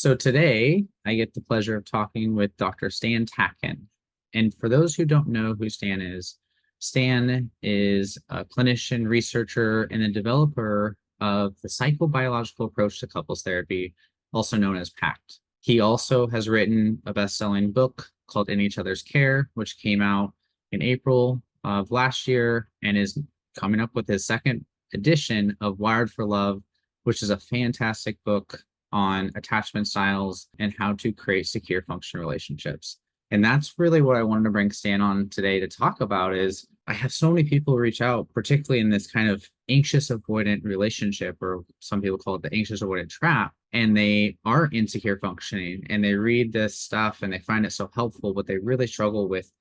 So today I get the pleasure of talking with Dr. Stan Tatkin. And for those who don't know who Stan is a clinician, researcher, and a developer of the psychobiological approach to couples therapy, also known as PACT. He also has written a best-selling book called In Each Other's Care, which came out in April of last year and is coming up with his second edition of Wired for Love, which is a fantastic book on attachment styles and how to create secure functional relationships. And that's really what I wanted to bring Stan on today to talk about is I have so many people reach out, particularly in this kind of anxious avoidant relationship, or some people call it the anxious avoidant trap, and they are insecure functioning and they read this stuff and they find it so helpful, but they really struggle with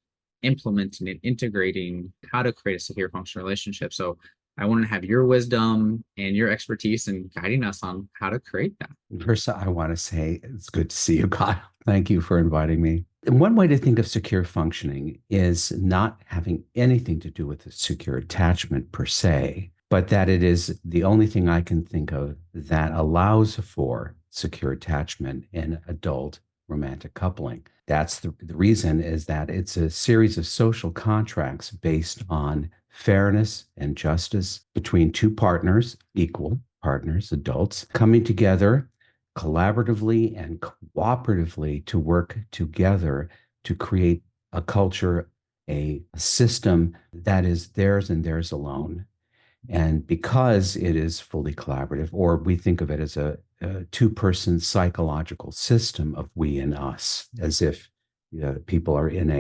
implementing and integrating how to create a secure functional relationship. So I want to have your wisdom and your expertise in guiding us on how to create that. First, I want to say it's good to see you, Kyle. Thank you for inviting me. And one way to think of secure functioning is not having anything to do with a secure attachment per se, but that it is the only thing I can think of that allows for secure attachment in adult romantic coupling. That's the reason is that it's a series of social contracts based on fairness and justice between two partners, equal partners, adults, coming together collaboratively and cooperatively to work together to create a culture, a system that is theirs and theirs alone. And because it is fully collaborative, or we think of it as a two-person psychological system of we and us, as if people are in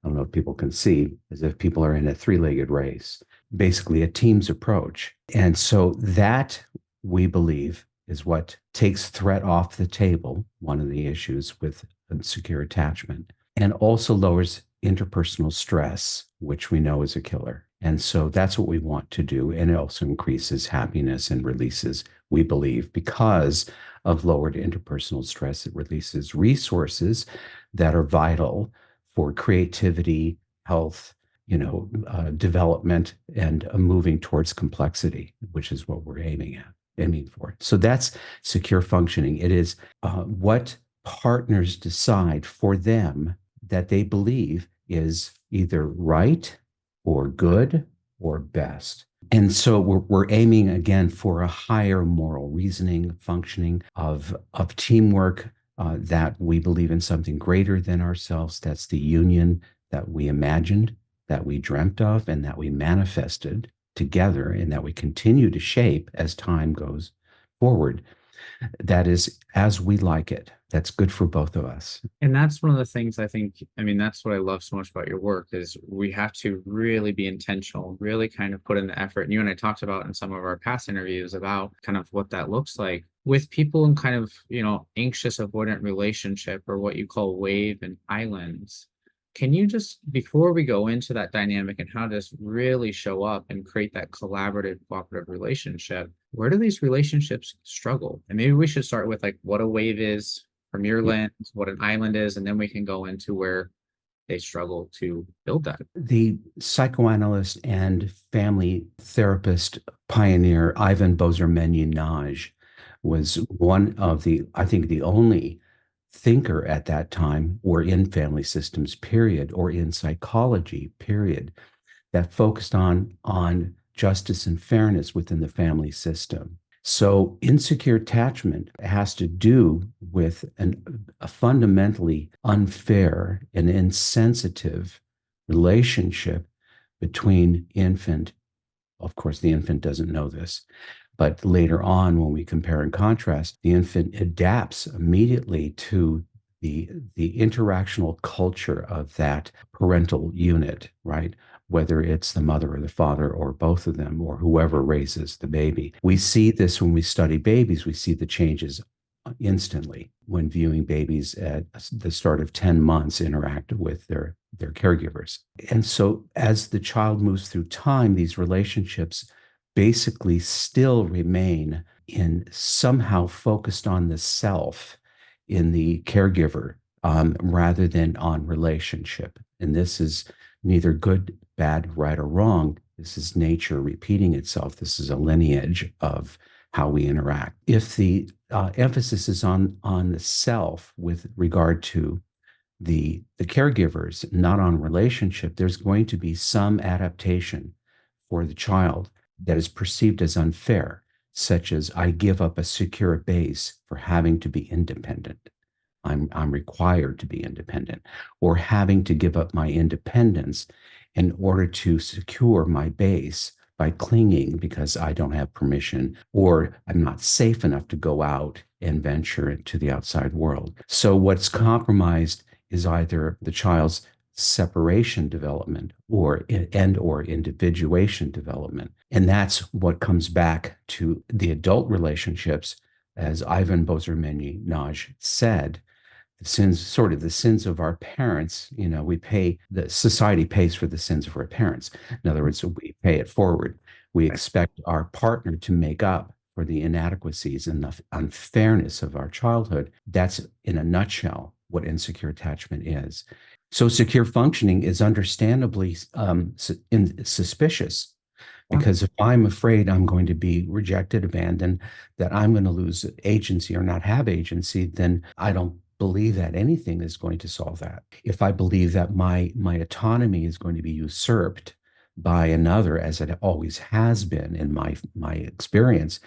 I don't know if people can see, as if people are in a three-legged race, basically a team's approach. And so that, we believe, is what takes threat off the table, one of the issues with secure attachment, and also lowers interpersonal stress, which we know is a killer. And so that's what we want to do. And it also increases happiness and releases, we believe, because of lowered interpersonal stress, it releases resources that are vital for creativity, health, development, and moving towards complexity, which is what we're aiming for. So that's secure functioning. It is what partners decide for them that they believe is either right or good or best. And so we're aiming again for a higher moral reasoning, functioning of teamwork, that we believe in something greater than ourselves. That's the union that we imagined, that we dreamt of, and that we manifested together, and that we continue to shape as time goes forward. That is as we like it. That's good for both of us. And that's one of the things that's what I love so much about your work is we have to really be intentional, really kind of put in the effort. And you and I talked about in some of our past interviews about kind of what that looks like with people in kind of, anxious avoidant relationship, or what you call wave and islands. Can you just, before we go into that dynamic and how to really show up and create that collaborative, cooperative relationship, where do these relationships struggle? And maybe we should start with like what a wave is from your lens, what an island is, and then we can go into where they struggle to build that. The psychoanalyst and family therapist pioneer Ivan Bozer-Menyenaj was one of I think the only thinker at that time, or in family systems, period, or in psychology, period, that focused on justice and fairness within the family system. So insecure attachment has to do with a fundamentally unfair and insensitive relationship between infant. Of course, the infant doesn't know this, but later on, when we compare and contrast, the infant adapts immediately to the interactional culture of that parental unit, right? Whether it's the mother or the father or both of them or whoever raises the baby. We see this when we study babies. We see the changes instantly when viewing babies at the start of 10 months interact with their caregivers. And so as the child moves through time, these relationships basically still remain in somehow focused on the self in the caregiver, rather than on relationship. And this is neither good, bad, right, or wrong. This is nature repeating itself. This is a lineage of how we interact. If the emphasis is on the self with regard to the caregivers, not on relationship, there's going to be some adaptation for the child that is perceived as unfair, such as I give up a secure base for having to be independent. I'm required to be independent, or having to give up my independence in order to secure my base by clinging because I don't have permission or I'm not safe enough to go out and venture into the outside world. So what's compromised is either the child's separation development or individuation development. And that's what comes back to the adult relationships, as Ivan Bozer-Menyi said, the sins of our parents. We pay, the society pays for the sins of our parents. In other words, we pay it forward. We expect our partner to make up for the inadequacies and the unfairness of our childhood. That's, in a nutshell, what insecure attachment is. So secure functioning is understandably suspicious, because if I'm afraid I'm going to be rejected, abandoned, that I'm going to lose agency or not have agency, then I don't believe that anything is going to solve that. If I believe that my autonomy is going to be usurped by another, as it always has been in my experience,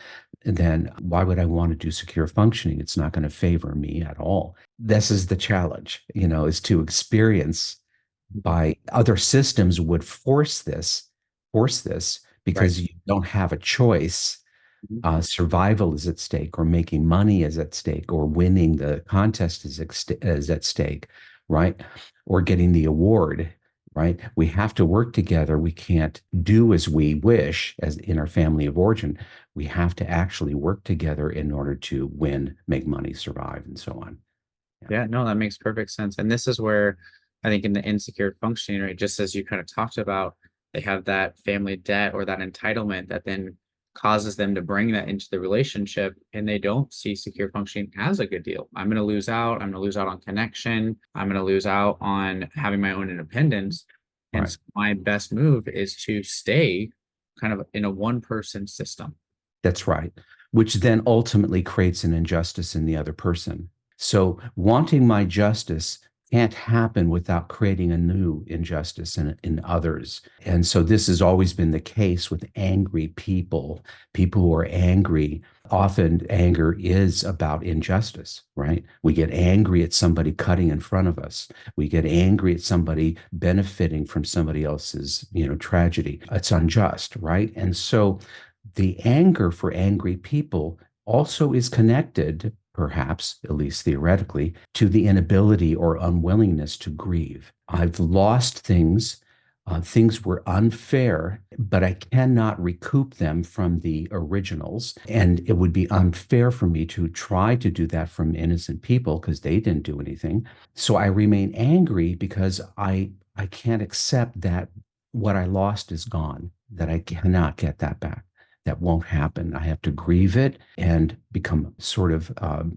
then why would I want to do secure functioning? It's not going to favor me at all. This is the challenge, is to experience by other systems would force this Right. because you don't have a choice. Mhm. Survival is at stake, or making money is at stake, or winning the contest is at stake, right? Or getting the award, right? We have to work together. We can't do as we wish as in our family of origin. We have to actually work together in order to win, make money, survive, and so on. Yeah. Yeah, no, that makes perfect sense. And this is where I think in the insecure functioning, right, just as you kind of talked about, they have that family debt or that entitlement that then causes them to bring that into the relationship, and they don't see secure functioning as a good deal. I'm going to lose out. I'm going to lose out on connection. I'm going to lose out on having my own independence. And Right. so my best move is to stay kind of in a one person system. That's right. Which then ultimately creates an injustice in the other person. So wanting my justice can't happen without creating a new injustice in others. And so this has always been the case with angry people, people who are angry. Often anger is about injustice, right? We get angry at somebody cutting in front of us. We get angry at somebody benefiting from somebody else's, tragedy. It's unjust, right? And so the anger for angry people also is connected, perhaps, at least theoretically, to the inability or unwillingness to grieve. I've lost things. Things were unfair, but I cannot recoup them from the originals. And it would be unfair for me to try to do that from innocent people because they didn't do anything. So I remain angry because I can't accept that what I lost is gone, that I cannot get that back. That won't happen. I have to grieve it and become sort of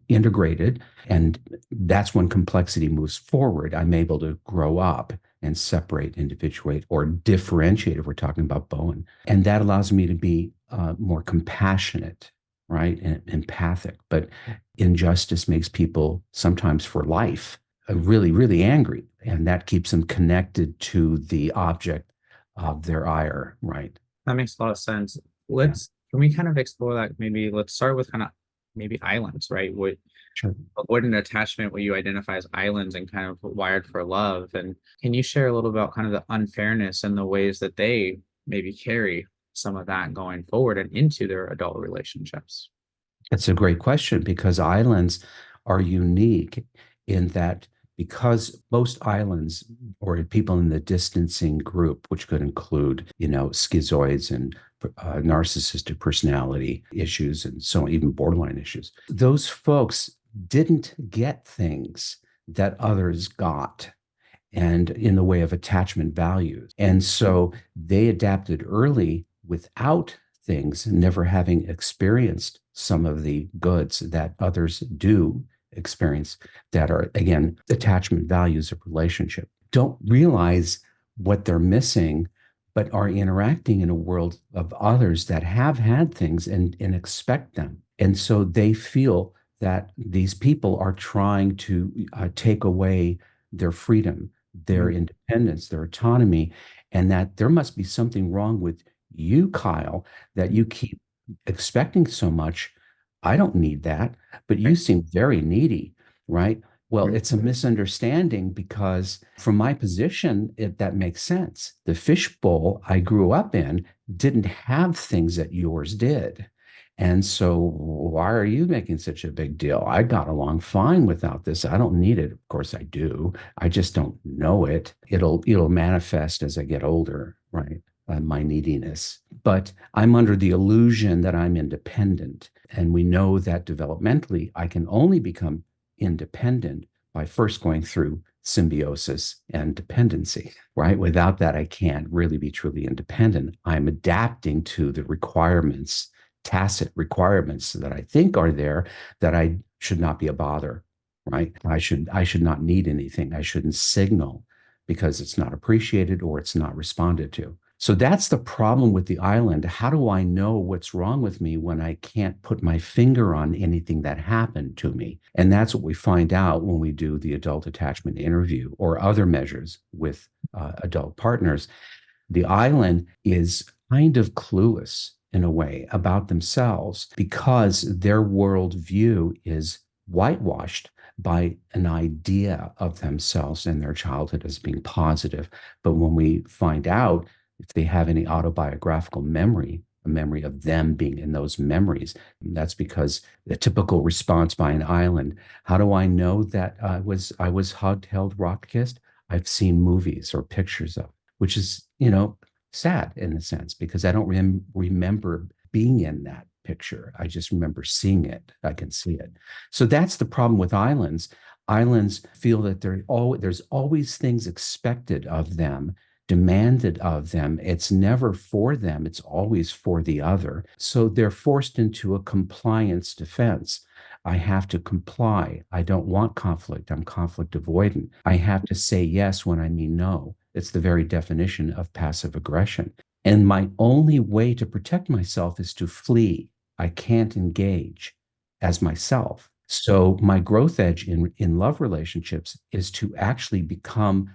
integrated. And that's when complexity moves forward. I'm able to grow up and separate, individuate, or differentiate if we're talking about Bowen. And that allows me to be more compassionate, right? And empathic. But injustice makes people sometimes for life really, really angry. And that keeps them connected to the object of their ire, right? That makes a lot of sense. Yeah, Can we kind of explore that? Maybe let's start with kind of maybe islands, right? What sure. avoidant attachment, what you identify as islands and kind of wired for love. And can you share a little about kind of the unfairness and the ways that they maybe carry some of that going forward and into their adult relationships? That's a great question because islands are unique in that because most islands or people in the distancing group, which could include, schizoids and narcissistic personality issues and so on, even borderline issues, those folks didn't get things that others got and in the way of attachment values. And so they adapted early without things, never having experienced some of the goods that others do experience that are, again, attachment values of relationship. Don't realize what they're missing, but are interacting in a world of others that have had things and expect them. And so they feel that these people are trying to take away their freedom, their Mhm. independence, their autonomy, and that there must be something wrong with you, Kyle, that you keep expecting so much. I don't need that, but you Right. seem very needy, right? Well, Mhm. it's a misunderstanding because from my position, that makes sense. The fishbowl I grew up in didn't have things that yours did. And so why are you making such a big deal? I got along fine without this. I don't need it. Of course I do. I just don't know it. It'll manifest as I get older, right? My neediness. But I'm under the illusion that I'm independent. And we know that developmentally, I can only become independent by first going through symbiosis and dependency, right? Without that, I can't really be truly independent. I'm adapting to the requirements, tacit requirements that I think are there, that I should not be a bother, right? I should not need anything. I shouldn't signal because it's not appreciated or it's not responded to. So that's the problem with the island. How do I know what's wrong with me when I can't put my finger on anything that happened to me? And that's what we find out when we do the adult attachment interview or other measures with adult partners. The island is kind of clueless in a way about themselves because their worldview is whitewashed by an idea of themselves and their childhood as being positive. But when we find out if they have any autobiographical memory, a memory of them being in those memories, that's because the typical response by an island, how do I know that I was hugged, held, rock kissed? I've seen movies or pictures of, which is, sad in a sense because I don't remember being in that picture. I just remember seeing it. I can see it. So that's the problem with islands. Islands feel that there's always things expected of them, demanded of them. It's never for them, it's always for the other. So they're forced into a compliance defense. I have to comply. I don't want conflict. I'm conflict avoidant. I have to say yes when I mean no. It's the very definition of passive aggression. And my only way to protect myself is to flee. I can't engage as myself. So my growth edge in love relationships is to actually become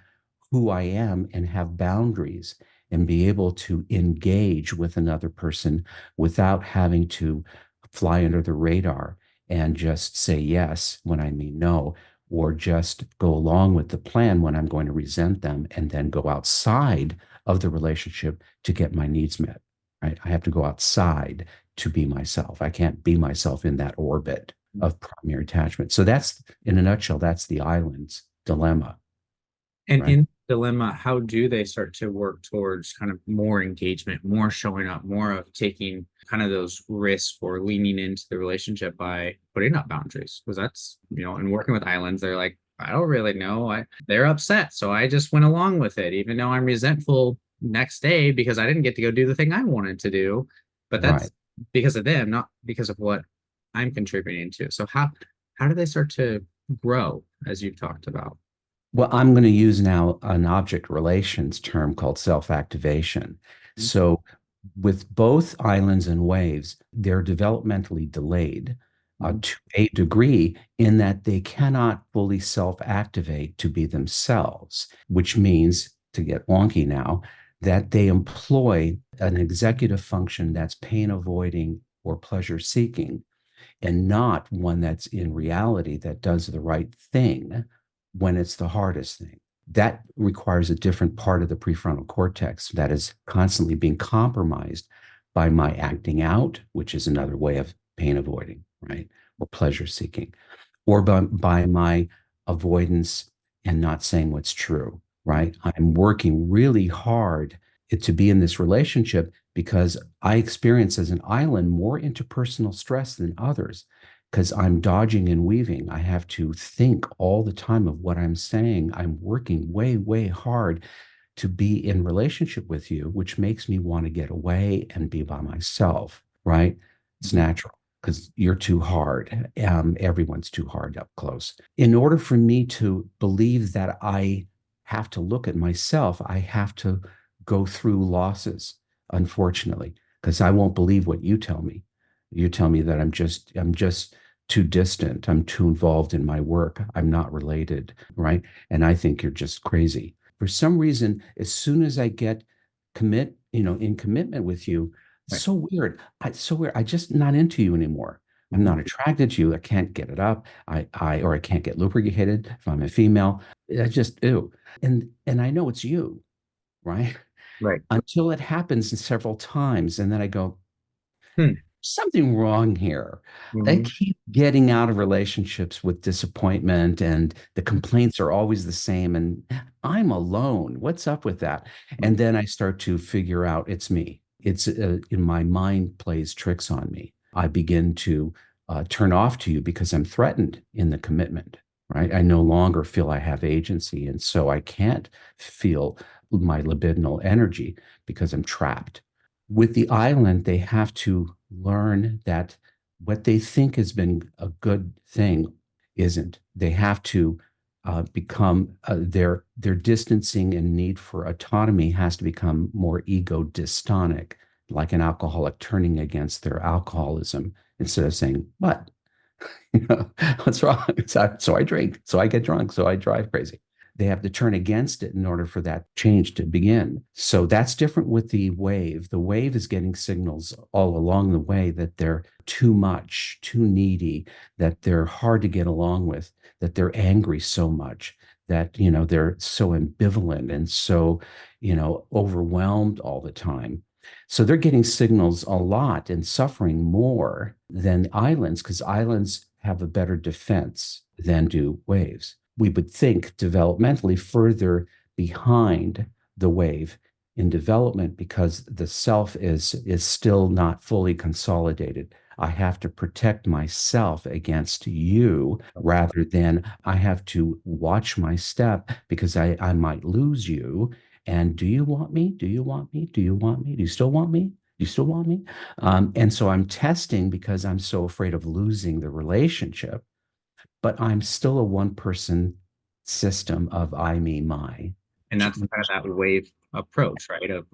who I am and have boundaries and be able to engage with another person without having to fly under the radar and just say yes when I mean no, or just go along with the plan when I'm going to resent them and then go outside of the relationship to get my needs met, right? I have to go outside to be myself. I can't be myself in that orbit of primary attachment. So that's, in a nutshell, that's the island's dilemma, And right? in dilemma, how do they start to work towards kind of more engagement, more showing up, more of taking kind of those risks or leaning into the relationship by putting up boundaries? Because that's, and working with islands, they're like, I don't really know. They're upset. So I just went along with it, even though I'm resentful next day because I didn't get to go do the thing I wanted to do. But Right. that's because of them, not because of what I'm contributing to. So how do they start to grow as you've talked about? Well, I'm going to use now an object relations term called self-activation. So, with both islands and waves, they're developmentally delayed Mhm. to a degree in that they cannot fully self-activate to be themselves, which means, to get wonky now, that they employ an executive function that's pain avoiding or pleasure seeking and not one that's in reality that does the right thing when it's the hardest thing. That requires a different part of the prefrontal cortex that is constantly being compromised by my acting out, which is another way of pain avoiding, right? Or pleasure seeking, or by my avoidance and not saying what's true, right? I'm working really hard to be in this relationship because I experience as an island more interpersonal stress than others because I'm dodging and weaving. I have to think all the time of what I'm saying. I'm working way, way hard to be in relationship with you, which makes me want to get away and be by myself, right? It's Mhm. natural because you're too hard. Everyone's too hard up close. In order for me to believe that I have to look at myself, I have to go through losses, unfortunately, because I won't believe what you tell me. You tell me that I'm just too distant. I'm too involved in my work. I'm not related, right? And I think you're just crazy. For some reason, as soon as I get in commitment with you, it's Right. so weird. It's so weird. I just not into you anymore. I'm Mhm. not attracted to you. I can't get it up. Or I can't get lubricated if I'm a female. I just ew. And I know it's you, right? Right. Until it happens several times. And then I go, Hmm. something wrong here. I Mhm. keep getting out of relationships with disappointment, and the complaints are always the same. And I'm alone. What's up with that? And Mhm. then I start to figure out it's me. It's in my mind plays tricks on me. I begin to turn off to you because I'm threatened in the commitment, right? I no longer feel I have agency. And so I can't feel my libidinal energy because I'm trapped. With the island, they have to learn that what they think has been a good thing isn't. They have to become their distancing and need for autonomy has to become more ego dystonic, like an alcoholic turning against their alcoholism instead of saying, "What? What's wrong?" So I drink, so I get drunk, so I drive crazy. They have to turn against it in order for that change to begin. So that's different with the wave. The wave is getting signals all along the way that they're too much, too needy, that they're hard to get along with, that they're angry so much, that, they're so ambivalent and so, overwhelmed all the time. So they're getting signals a lot and suffering more than islands because islands have a better defense than do waves. We would think developmentally further behind the wave in development because the self is still not fully consolidated. I have to protect myself against you rather than I have to watch my step because I might lose you. And do you want me? Do you want me? Do you want me? Do you still want me? Do you still want me? And so I'm testing because I'm so afraid of losing the relationship, but I'm still a one person system of I, me, my. And that's kind of that wave approach, right? Right. Of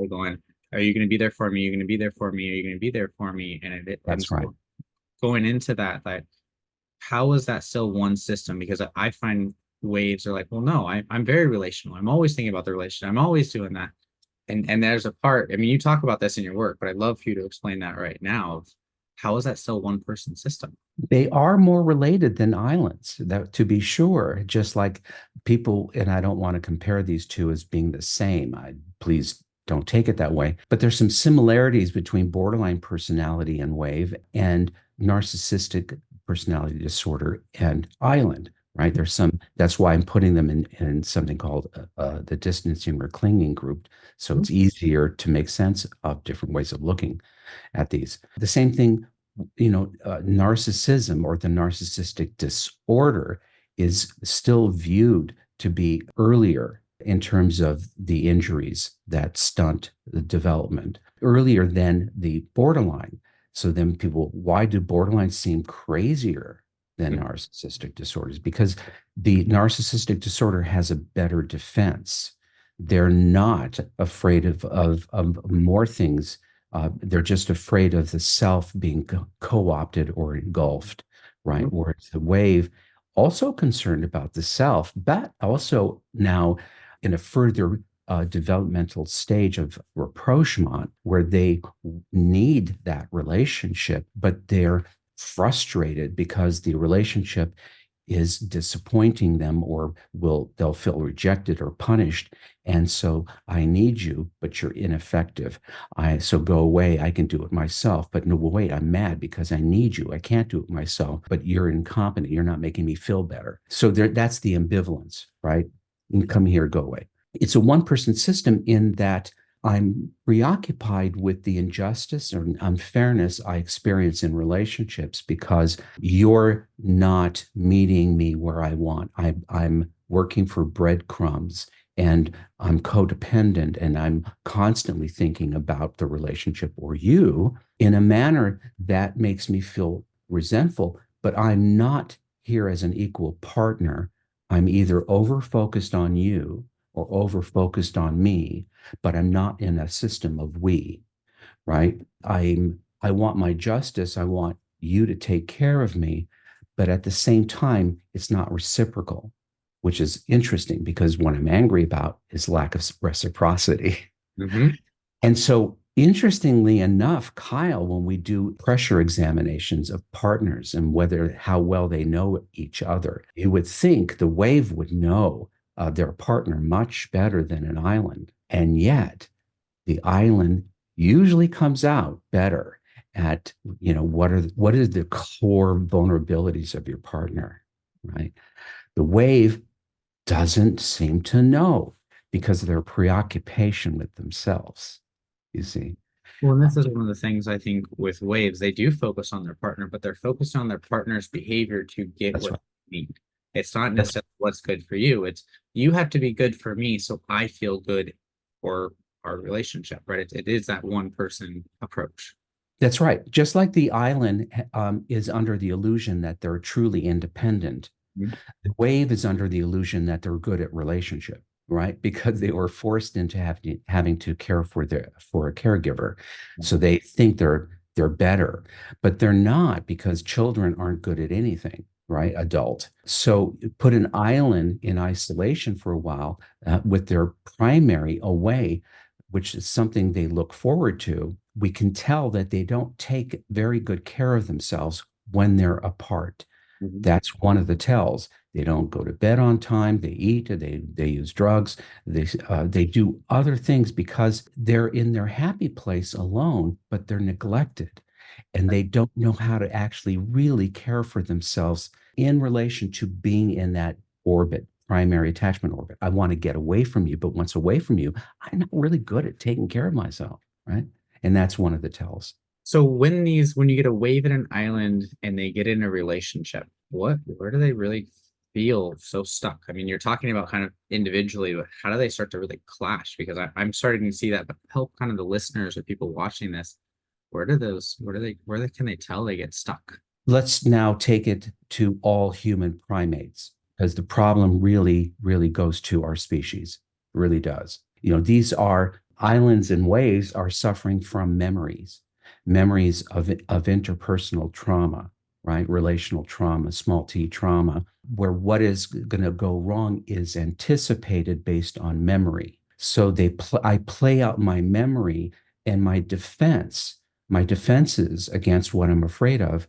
going, are you going to be there for me? Are you going to be there for me? Are you going to be there for me? And That's right. so going into that, how is that still one system? Because I find waves are like, well, no, I'm very relational. I'm always thinking about the relation. I'm always doing that. And there's a part, I mean, you talk about this in your work, but I'd love for you to explain that right now. Of how is that still one person system? They are more related than islands, that to be sure. Just like people, and I don't want to compare these two as being the same. Please don't take it that way. But there's some similarities between borderline personality and wave and narcissistic personality disorder and island, right? There's some, that's why I'm putting them in something called the distancing or clinging group. So Mhm. it's easier to make sense of different ways of looking at these. The same thing, narcissism or the narcissistic disorder is still viewed to be earlier in terms of the injuries that stunt the development, earlier than the borderline. So then people, why do borderlines seem crazier than narcissistic disorders? Because the narcissistic disorder has a better defense. They're not afraid of more things. They're just afraid of the self being co-opted or engulfed, right? Mhm. Whereas the wave also concerned about the self, but also now in a further developmental stage of rapprochement where they need that relationship, but they're frustrated because the relationship is disappointing them or they'll feel rejected or punished. And so I need you, but you're ineffective. So go away. I can do it myself. But no, wait, I'm mad because I need you. I can't do it myself, but you're incompetent. You're not making me feel better. So that's the ambivalence, right? You come here, go away. It's a one person system in that I'm preoccupied with the injustice or unfairness I experience in relationships because you're not meeting me where I want. I'm working for breadcrumbs and I'm codependent and I'm constantly thinking about the relationship or you in a manner that makes me feel resentful, but I'm not here as an equal partner. I'm either over focused on you or over focused on me, but I'm not in a system of we, right? I want my justice. I want you to take care of me, but at the same time, it's not reciprocal, which is interesting because what I'm angry about is lack of reciprocity. Hmm. And so, interestingly enough, Kyle, when we do pressure examinations of partners and whether how well they know each other, you would think the wave would know their partner much better than an island. And yet, the island usually comes out better at, what are the core vulnerabilities of your partner, right? The wave doesn't seem to know because of their preoccupation with themselves, you see. Well, and this is one of the things I think with waves, they do focus on their partner, but they're focused on their partner's behavior to get That's what right. they need. It's not That's necessarily what's good for you. It's you have to be good for me so I feel good for our relationship, right? It is that one person approach. that's right. Just like the island is under the illusion that they're truly independent, Mhm. the wave is under the illusion that they're good at relationship, right? Because they were forced into having to care for a caregiver. So they think they're better, but they're not because children aren't good at anything, right? Adult. So put an island in isolation for a while with their primary away, which is something they look forward to. We can tell that they don't take very good care of themselves when they're apart. Mhm. That's one of the tells. They don't go to bed on time. They eat. They use drugs. They do other things because they're in their happy place alone, but they're neglected, and they don't know how to actually really care for themselves in relation to being in that orbit, primary attachment orbit. I want to get away from you, but once away from you, I'm not really good at taking care of myself, right? And that's one of the tells. So when you get a wave at an island and they get in a relationship, where do they really feel so stuck? I mean, you're talking about kind of individually, but how do they start to really clash? Because I'm starting to see that, but help kind of the listeners or people watching this. Where they can they tell they get stuck? Let's now take it to all human primates, because the problem really, really goes to our species, really does. These are islands and waves are suffering from memories of interpersonal trauma, right? Relational trauma, small t trauma, where what is going to go wrong is anticipated based on memory. So I play out my memory and my defenses against what I'm afraid of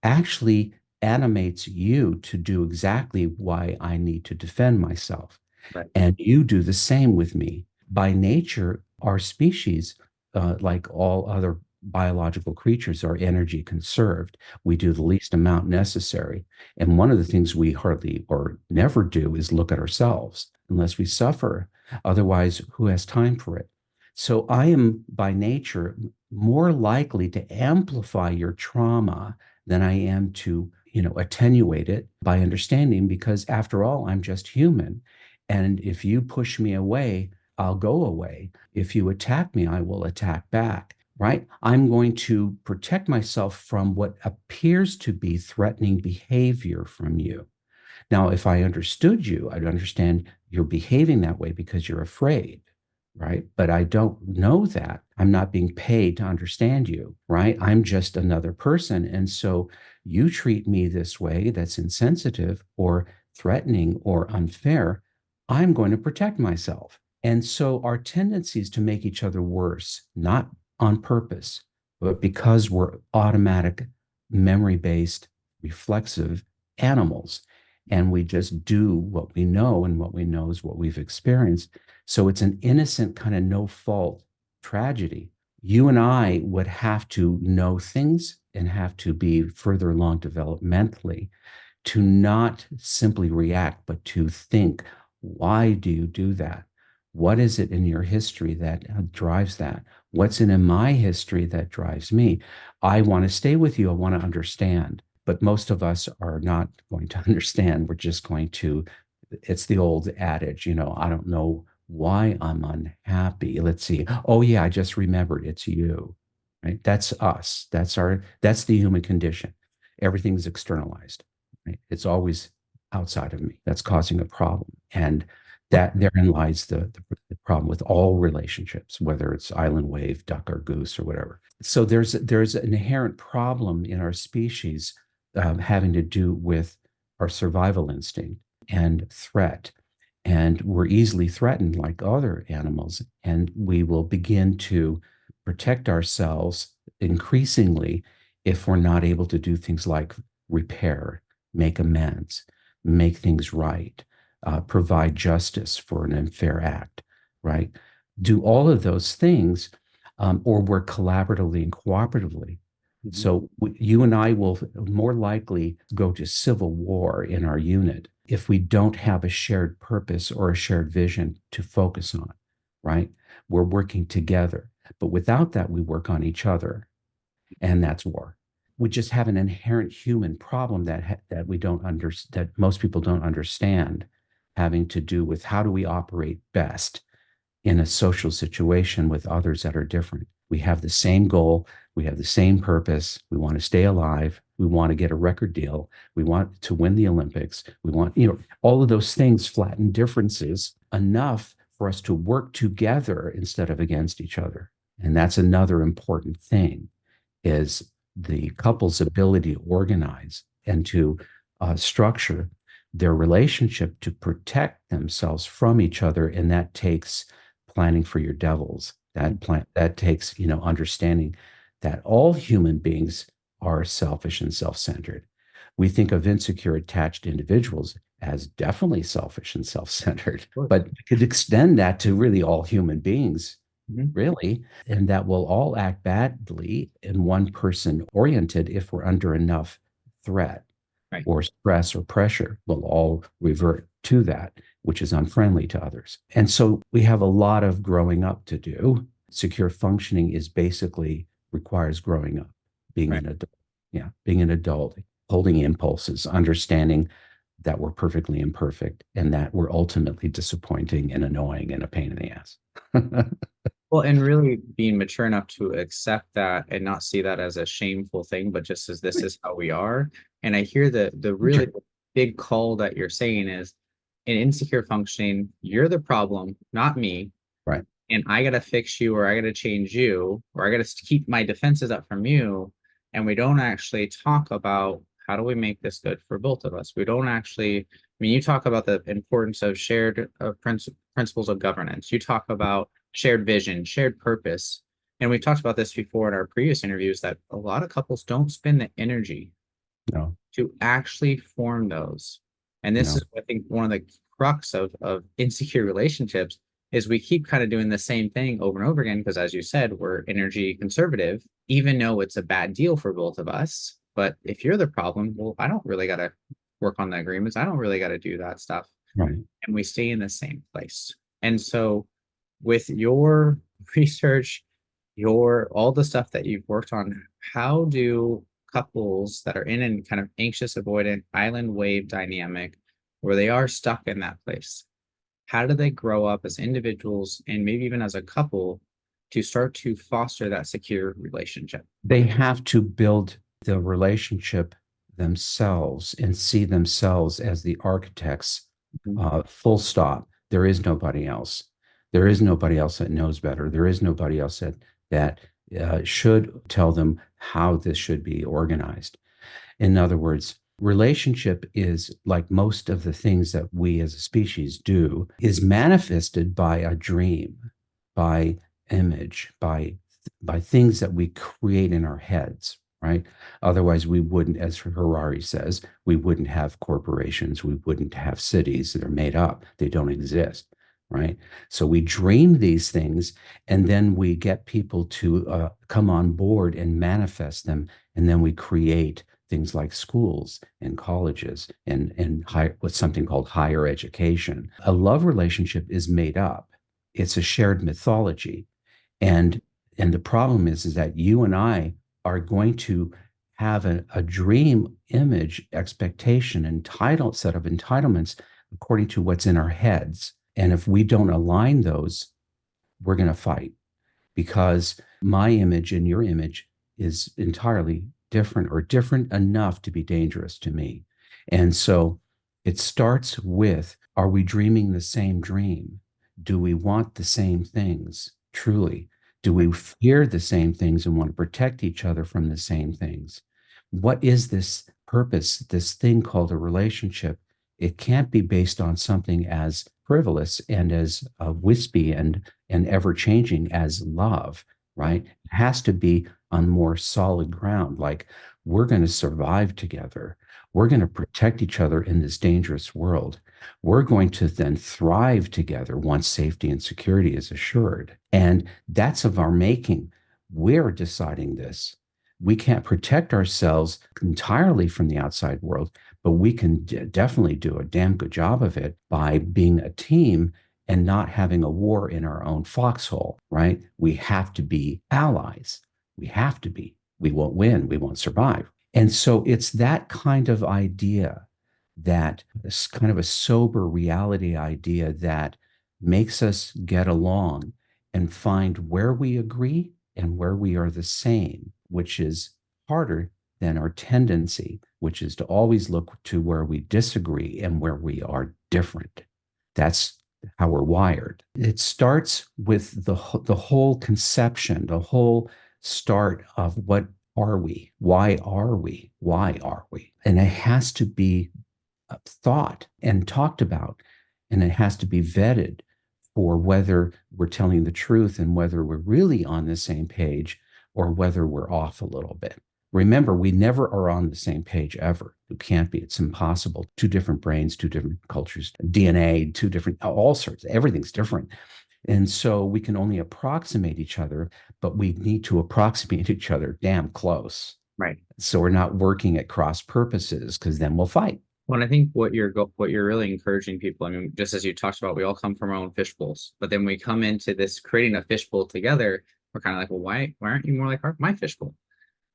actually animates you to do exactly why I need to defend myself. Right. And you do the same with me. By nature, our species, like all other biological creatures, are energy conserved. We do the least amount necessary. And one of the things we hardly or never do is look at ourselves unless we suffer. Otherwise, who has time for it? So I am by nature more likely to amplify your trauma than I am to, attenuate it by understanding, because after all, I'm just human. And if you push me away, I'll go away. If you attack me, I will attack back, right? I'm going to protect myself from what appears to be threatening behavior from you. Now, if I understood you, I'd understand you're behaving that way because you're afraid, right? But I don't know that. I'm not being paid to understand you, right? I'm just another person. And so you treat me this way that's insensitive or threatening or unfair. I'm going to protect myself. And so our tendency is to make each other worse, not on purpose, but because we're automatic, memory based, reflexive animals, and we just do what we know, and what we know is what we've experienced. So it's an innocent kind of no fault tragedy. You and I would have to know things and have to be further along developmentally to not simply react, but to think, why do you do that? What is it in your history that drives that? What's in my history that drives me? I want to stay with you. I want to understand. But most of us are not going to understand. We're just going to, it's the old adage, I don't know why I'm unhappy. Let's see. Oh, yeah, I just remembered it's you, right? That's us. That's the human condition. Everything's externalized, right? It's always outside of me that's causing a problem. And That therein lies the problem with all relationships, whether it's island wave, duck or goose or whatever. So there's an inherent problem in our species having to do with our survival instinct and threat. And we're easily threatened like other animals, and we will begin to protect ourselves increasingly if we're not able to do things like repair, make amends, make things right, provide justice for an unfair act, right? Do all of those things, or work collaboratively and cooperatively. Mhm. So you and I will more likely go to civil war in our unit if we don't have a shared purpose or a shared vision to focus on, right? We're working together. But without that, we work on each other, and that's war. We just have an inherent human problem that we don't understand, that most people don't understand, having to do with how do we operate best in a social situation with others that are different. We have the same goal, we have the same purpose. We want to stay alive. We want to get a record deal. We want to win the Olympics. We want, all of those things flatten differences enough for us to work together instead of against each other. And that's another important thing, is the couple's ability to organize and to structure their relationship to protect themselves from each other. And that takes planning for your devils. That takes, understanding that all human beings are selfish and self-centered. We think of insecure attached individuals as definitely selfish and self-centered, but we could extend that to really all human beings, Mhm. really, and that will all act badly and one person oriented if we're under enough threat Right. or stress or pressure. Will all revert to that, which is unfriendly to others. And so we have a lot of growing up to do. Secure functioning is basically requires growing up, being Right. an adult. Yeah, being an adult, holding impulses, understanding that we're perfectly imperfect and that we're ultimately disappointing and annoying and a pain in the ass. Well, and really being mature enough to accept that and not see that as a shameful thing, but just as this is how we are. And I hear the really Sure. big call that you're saying is in insecure functioning, you're the problem, not me. Right. And I got to fix you, or I got to change you, or I got to keep my defenses up from you. And we don't actually talk about how do we make this good for both of us. We don't actually, I mean, you talk about the importance of shared principles of governance. You talk about shared vision, shared purpose. And we've talked about this before in our previous interviews that a lot of couples don't spend the energy No, to actually form those. And this no, is, I think, one of the crux of insecure relationships is we keep kind of doing the same thing over and over again because, as you said, we're energy conservative, even though it's a bad deal for both of us. But if you're the problem, well, I don't really got to work on the agreements. I don't really got to do that stuff. right. And we stay in the same place. And so, with your research, your all the stuff that you've worked on, how do couples that are in a kind of anxious avoidant island wave dynamic where they are stuck in that place, how do they grow up as individuals and maybe even as a couple to start to foster that secure relationship? They have to build the relationship themselves and see themselves as the architects, Mhm. full stop. There is nobody else. There is nobody else that knows better. There is nobody else that should tell them how this should be organized. In other words, relationship is like most of the things that we as a species do, is manifested by a dream, by image, by things that we create in our heads, right? Otherwise, we wouldn't, as Harari says, we wouldn't have corporations, we wouldn't have cities that are made up. They don't exist, right? So we dream these things, and then we get people to come on board and manifest them, and then we create things like schools and colleges and what's something called higher education. A love relationship is made up. It's a shared mythology. And and the problem is that you and I are going to have a dream image expectation entitled set of entitlements according to what's in our heads. And if we don't align those, we're going to fight, because my image and your image is entirely different, or different enough to be dangerous to me. And so it starts with Are we dreaming the same dream? Do we want the same things truly? Do we fear the same things and want to protect each other from the same things? What is this purpose, this thing called a relationship? It can't be based on something as frivolous and as wispy and ever changing as love, right? It has to be on more solid ground, like we're going to survive together. We're going to protect each other in this dangerous world. We're going to then thrive together once safety and security is assured. And that's of our making. We're deciding this. We can't protect ourselves entirely from the outside world, but we can definitely do a damn good job of it by being a team and not having a war in our own foxhole, right? We have to be allies. We have to be. We won't win. We won't survive. And so it's that kind of idea, that this kind of a sober reality idea that makes us get along and find where we agree and where we are the same, which is harder than our tendency, which is to always look to where we disagree and where we are different. That's how we're wired. It starts with the whole conception, the whole start of what are we? Why are we? Why are we? And it has to be thought and talked about, and it has to be vetted for whether we're telling the truth and whether we're really on the same page or whether we're off a little bit. Remember, we never are on the same page ever. You can't be. It's impossible. Two different brains, two different cultures, DNA, two different, all sorts. Everything's different. And so we can only approximate each other, but we need to approximate each other damn close. Right. So we're not working at cross purposes, because then we'll fight. Well, I think what you're really encouraging people, I mean, just as you talked about, we all come from our own fishbowls, but then we come into this creating a fishbowl together. We're kind of like, well, why aren't you more like my fishbowl?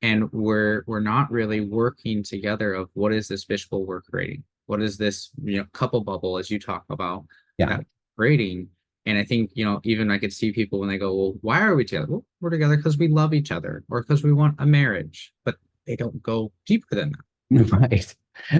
And we're not really working together of what is this fishbowl we're creating? What is this, couple bubble, as you talk about, Yeah. that creating? And I think, even I could see people when they go, well, why are we together? Well, we're together because we love each other or because we want a marriage, but they don't go deeper than that. Right.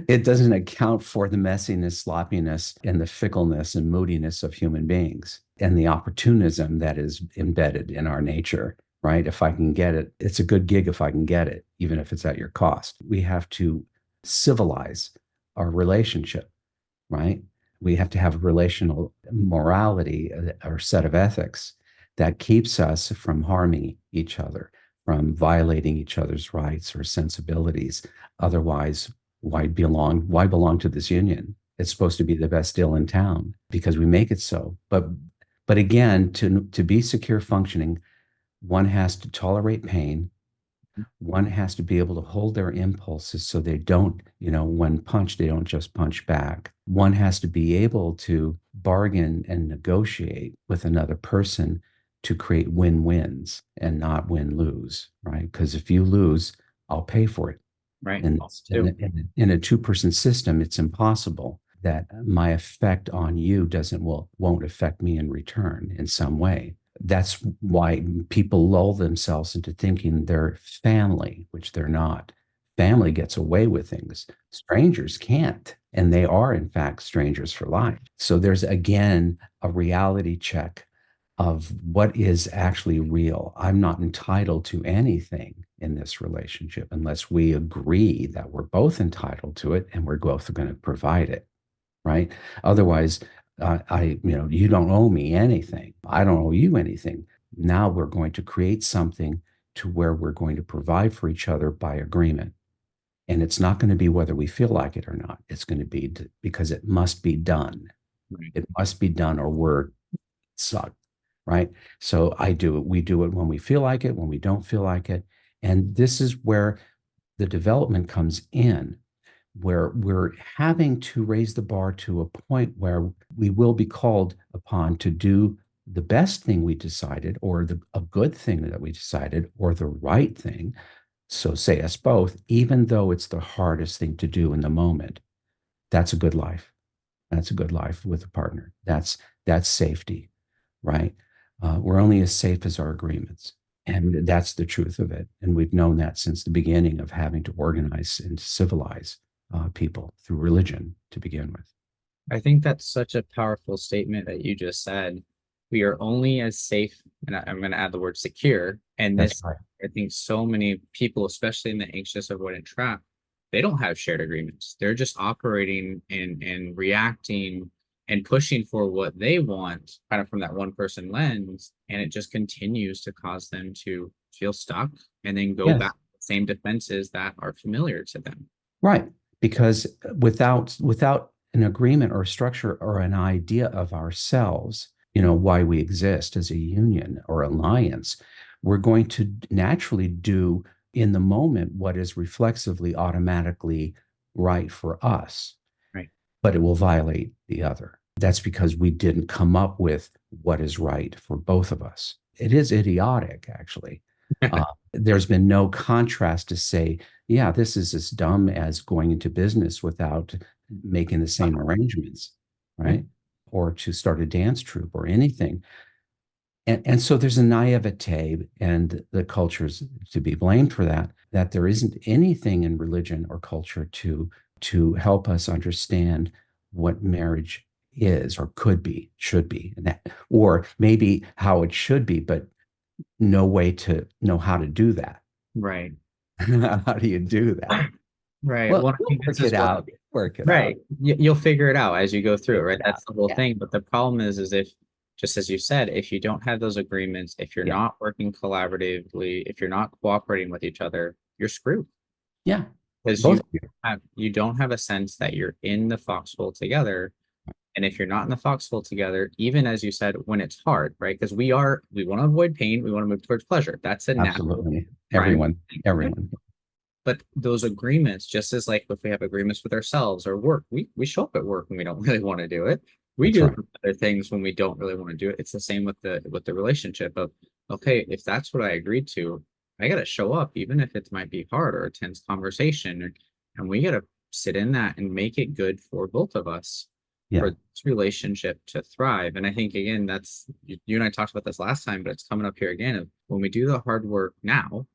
It doesn't account for the messiness, sloppiness, and the fickleness and moodiness of human beings and the opportunism that is embedded in our nature, right? If I can get it, it's a good gig if I can get it, even if it's at your cost. We have to civilize our relationship, right? We have to have a relational morality or set of ethics that keeps us from harming each other, from violating each other's rights or sensibilities. Otherwise, why belong to this union? It's supposed to be the best deal in town because we make it so. But again, to be secure functioning, one has to tolerate pain. One has to be able to hold their impulses so they don't, when punched, they don't just punch back. One has to be able to bargain and negotiate with another person to create win-wins and not win-lose, right? Because if you lose, I'll pay for it. Right. And in a two-person system, it's impossible that my effect on you won't affect me in return in some way. That's why people lull themselves into thinking they're family, which they're not. Family gets away with things. Strangers can't. And they are, in fact, strangers for life. So there's, again, a reality check of what is actually real. I'm not entitled to anything in this relationship unless we agree that we're both entitled to it and we're both going to provide it, right? Otherwise, you don't owe me anything. I don't owe you anything. Now we're going to create something to where we're going to provide for each other by agreement. And it's not going to be whether we feel like it or not. It's going to be because it must be done. Right. It must be done or we're sucked, right? So we do it when we feel like it, when we don't feel like it. And this is where the development comes in, where we're having to raise the bar to a point where we will be called upon to do the best thing we decided, or a good thing that we decided, or the right thing. So say us both, even though it's the hardest thing to do in the moment. That's a good life. That's a good life with a partner. That's safety, right? We're only as safe as our agreements. And that's the truth of it. And we've known that since the beginning of having to organize and civilize people through religion to begin with. I think that's such a powerful statement that you just said. We are only as safe, and I'm going to add the word secure. And That's this, right. I think so many people, especially in the anxious avoidant trap, they don't have shared agreements. They're just operating and reacting and pushing for what they want, kind of from that one person lens. And it just continues to cause them to feel stuck and then go back Yes. to the same defenses that are familiar to them. Right. Because without an agreement or a structure or an idea of ourselves, why we exist as a union or alliance, we're going to naturally do in the moment what is reflexively automatically right for us, Right. but it will violate the other. That's because we didn't come up with what is right for both of us. It is idiotic, actually. Uh, there's been no contrast to say, yeah, this is as dumb as going into business without making the same arrangements, Yeah. right? Or to start a dance troupe or anything. And so there's a naivete, and the culture's to be blamed for that, that there isn't anything in religion or culture to help us understand what marriage is or could be, should be, or maybe how it should be, but no way to know how to do that. Right. How do you do that? Right. Well, Well, I we'll think this work is it what, out. Work it out. right. You'll figure it out as you go through it, Figure right? it out. That's the whole Yeah. thing. But the problem is if, just as you said, if you don't have those agreements, if you're Yeah. not working collaboratively, if you're not cooperating with each other, you're screwed Yeah. because Both of you. you don't have a sense that you're in the foxhole together. And if you're not in the foxhole together, even as you said, when it's hard, right? Because we want to avoid pain, we want to move towards pleasure. That's a natural Absolutely. primary Everyone. thing, right? Everyone. But those agreements, just as like if we have agreements with ourselves or work, we show up at work when we don't really want to do it. We That's do right. other things when we don't really want to do it. It's the same with the relationship of, okay, if that's what I agreed to, I gotta show up, even if it might be hard or a tense conversation. And we gotta sit in that and make it good for both of us Yeah. for this relationship to thrive. And I think again, that's you and I talked about this last time, but it's coming up here again of when we do the hard work now,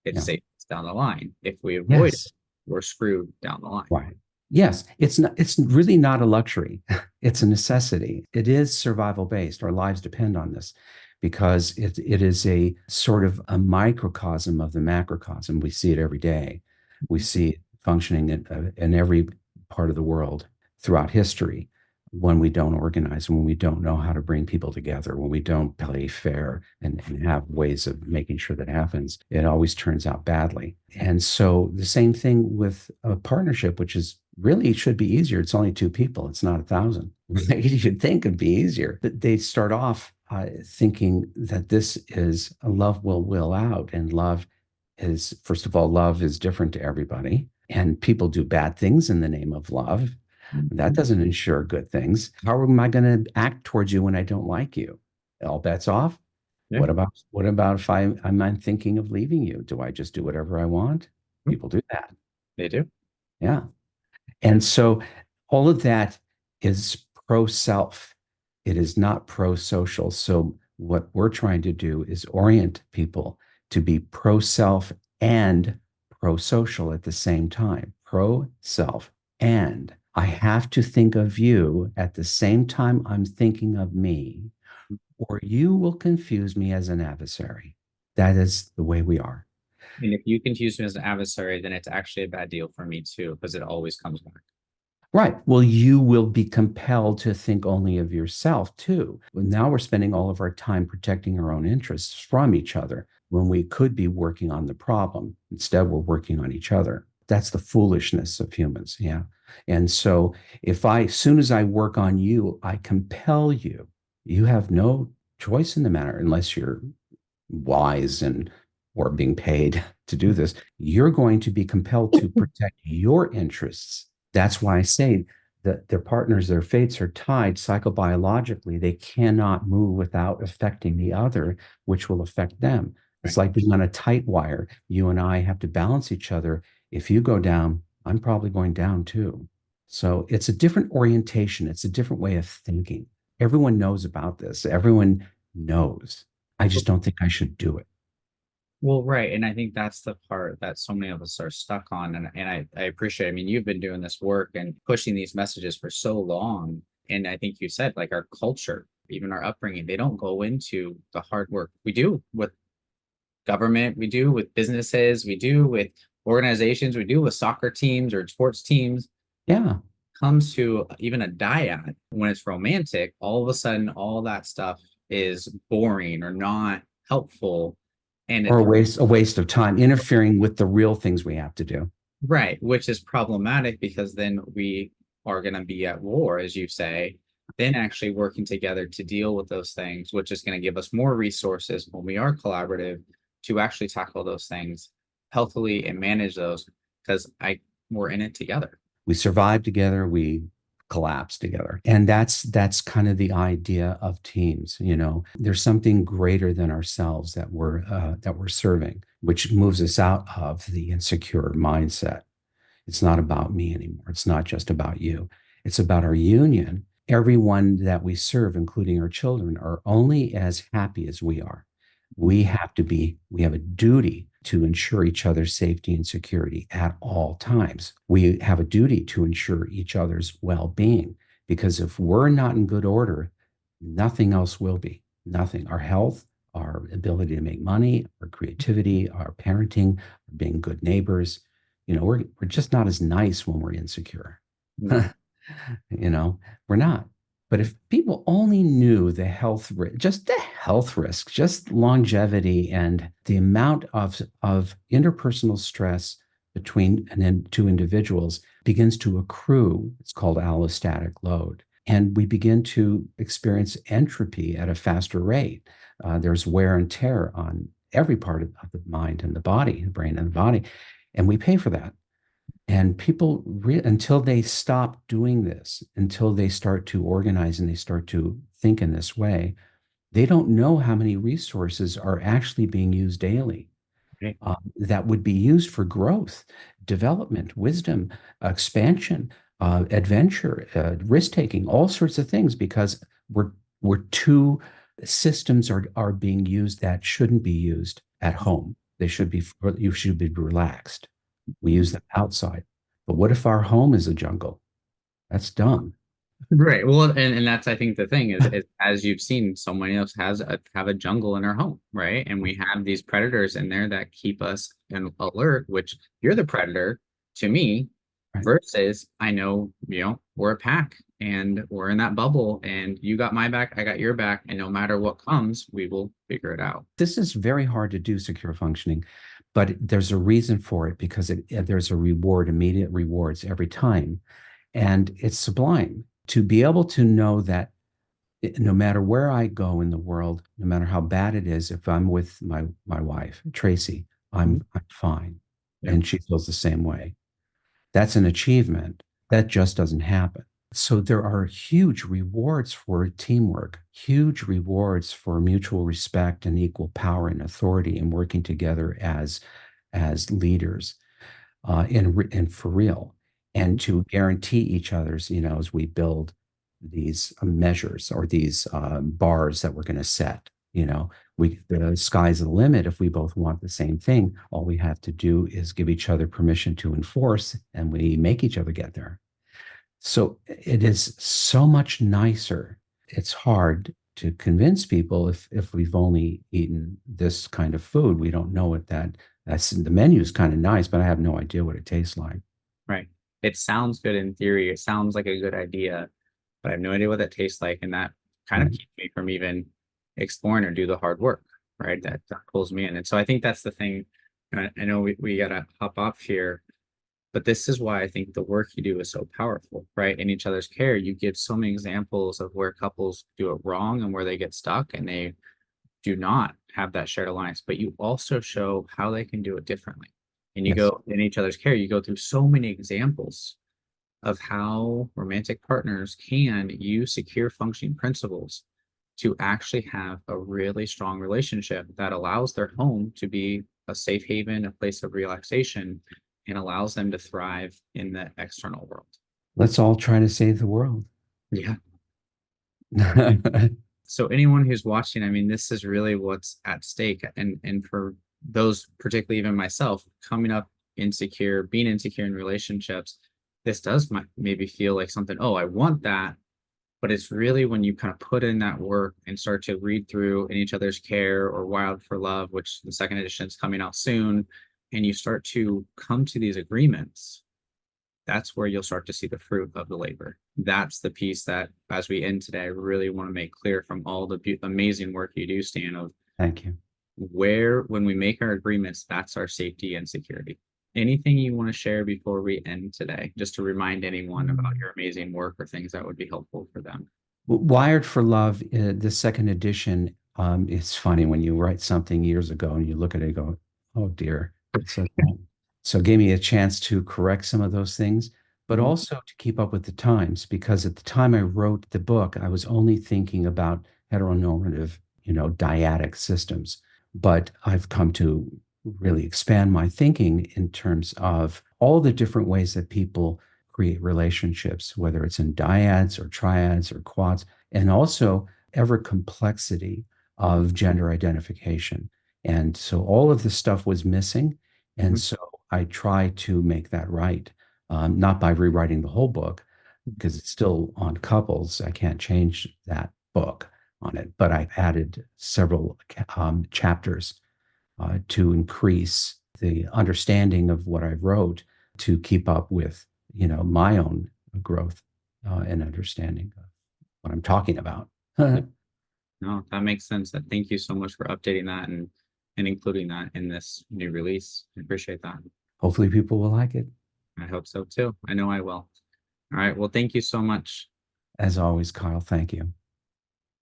it's Yeah. safe down the line. If we avoid it, Yes. we're screwed down the line. Right. Yes. It's really not a luxury. It's a necessity. It is survival based. Our lives depend on this because it is a sort of a microcosm of the macrocosm. We see it every day. We see it functioning in every part of the world throughout history when we don't organize, when we don't know how to bring people together, when we don't play fair and have ways of making sure that happens, it always turns out badly. And so the same thing with a partnership, which is really should be easier. It's only two people. It's not 1,000. You should think it'd be easier. But they start off thinking that this is a love will out, and love is, first of all, love is different to everybody, and people do bad things in the name of love. That doesn't ensure good things. How am I going to act towards you when I don't like you? All bets off. Yeah, What about if I'm thinking of leaving you? Do I just do whatever I want? People do that. they do. Yeah. And so all of that is pro self. It is not pro social. So what we're trying to do is orient people to be pro self and pro social at the same time. Pro self and I have to think of you at the same time I'm thinking of me, or you will confuse me as an adversary. That is the way we are. And if you confuse me as an adversary, then it's actually a bad deal for me too, because it always comes back. Right. Well, you will be compelled to think only of yourself too. Well, now we're spending all of our time protecting our own interests from each other when we could be working on the problem. Instead, we're working on each other. That's the foolishness of humans. Yeah. And so as soon as I work on you, I compel you. You have no choice in the matter unless you're wise and or being paid to do this. You're going to be compelled to protect your interests. That's why I say that their partners, their fates are tied psychobiologically. They cannot move without affecting the other, which will affect them. It's Right. like being on a tight wire. You and I have to balance each other. If you go down, I'm probably going down too. So it's a different orientation. It's a different way of thinking. Everyone knows about this. Everyone knows. I just don't think I should do it. Well, right. And I think that's the part that so many of us are stuck on. And I appreciate, I mean, you've been doing this work and pushing these messages for so long. And I think you said like our culture, even our upbringing, they don't go into the hard work we do with government, we do with businesses, we do with organizations, we do with soccer teams or sports teams. Yeah. Comes to even a dyad when it's romantic, all of a sudden all that stuff is boring or not helpful. And Or it a waste of time interfering with the real things we have to do. right, which is problematic because then we are going to be at war, as you say, then actually working together to deal with those things, which is going to give us more resources when we are collaborative to actually tackle those things healthily and manage those because we're in it together. We survive together, we collapse together. And that's kind of the idea of teams. There's something greater than ourselves that we're serving, which moves us out of the insecure mindset. It's not about me anymore. It's not just about you. It's about our union. Everyone that we serve, including our children, are only as happy as we are. We have a duty to ensure each other's safety and security at all times. We have a duty to ensure each other's well being, because if we're not in good order, nothing else will be. Nothing. Our health, our ability to make money, our creativity, our parenting, being good neighbors. We're just not as nice when we're insecure. No. We're not. But if people only knew just the health risk, just longevity and the amount of interpersonal stress between and then two individuals begins to accrue, it's called allostatic load. And we begin to experience entropy at a faster rate. There's wear and tear on every part of the mind and the body, the brain and the body. And we pay for that. And people, until they stop doing this, until they start to organize and they start to think in this way, they don't know how many resources are actually being used daily Right. that would be used for growth, development, wisdom, expansion, adventure, risk taking, all sorts of things, because we're two systems are being used that shouldn't be used at home. You should be relaxed. We use them outside. But what if our home is a jungle? That's dumb. Right. Well, and that's I think the thing is as you've seen, so many of us have a jungle in our home, right? And we have these predators in there that keep us in alert, which you're the predator to me, Right. versus I know, we're a pack and we're in that bubble and you got my back, I got your back, and no matter what comes, we will figure it out. This is very hard to do, secure functioning, but there's a reason for it, because there's a reward, immediate rewards every time. And it's sublime to be able to know that no matter where I go in the world, no matter how bad it is, if I'm with my wife, Tracy, Mhm. I'm fine. Yeah. And she feels the same way. That's an achievement. That just doesn't happen. So there are huge rewards for teamwork, huge rewards for mutual respect and equal power and authority and working together as leaders, and for real, and to guarantee each other's, as we build these measures or these bars that we're going to set. The sky's the limit if we both want the same thing. All we have to do is give each other permission to enforce, and we make each other get there. So it is so much nicer. It's hard to convince people if we've only eaten this kind of food. We don't know what that's the menu is kind of nice, but I have no idea what it tastes like. Right. It sounds good in theory. It sounds like a good idea, but I have no idea what that tastes like. And that kind of Right. keeps me from even exploring or do the hard work, right? That pulls me in. And so I think that's the thing. I know we got to hop off here, but this is why I think the work you do is so powerful, right? In each other's care, you give so many examples of where couples do it wrong and where they get stuck and they do not have that shared alliance, but you also show how they can do it differently. And you Yes. go in each other's care, you go through so many examples of how romantic partners can use secure functioning principles to actually have a really strong relationship that allows their home to be a safe haven, a place of relaxation, and allows them to thrive in the external world. Let's all try to save the world. Yeah. So anyone who's watching, I mean, this is really what's at stake. And for those, particularly even myself, coming up insecure, being insecure in relationships, this does maybe feel like something, oh, I want that. But it's really when you kind of put in that work and start to read through In Each Other's Care or Wild for Love, which the second edition is coming out soon, and you start to come to these agreements, that's where you'll start to see the fruit of the labor. That's the piece that, as we end today, I really want to make clear from all the amazing work you do, Stan, of Thank you. where, when we make our agreements, that's our safety and security. Anything you want to share before we end today, just to remind anyone about your amazing work or things that would be helpful for them? Wired for Love, the second edition, it's funny when you write something years ago and you look at it and go, oh dear. So it gave me a chance to correct some of those things, but Mhm. also to keep up with the times, because at the time I wrote the book, I was only thinking about heteronormative, dyadic systems. But I've come to really expand my thinking in terms of all the different ways that people create relationships, whether it's in dyads or triads or quads, and also ever complexity of gender identification. And so all of this stuff was missing. And Mhm. so I try to make that right, not by rewriting the whole book, because it's still on couples. I can't change that book on it, but I've added several chapters to increase the understanding of what I wrote to keep up with, my own growth and understanding of what I'm talking about. Yeah, no, that makes sense. Thank you so much for updating that and including that in this new release. I appreciate that. Hopefully, people will like it. I hope so too. I know I will. All right. Well, thank you so much. As always, Kyle, thank you.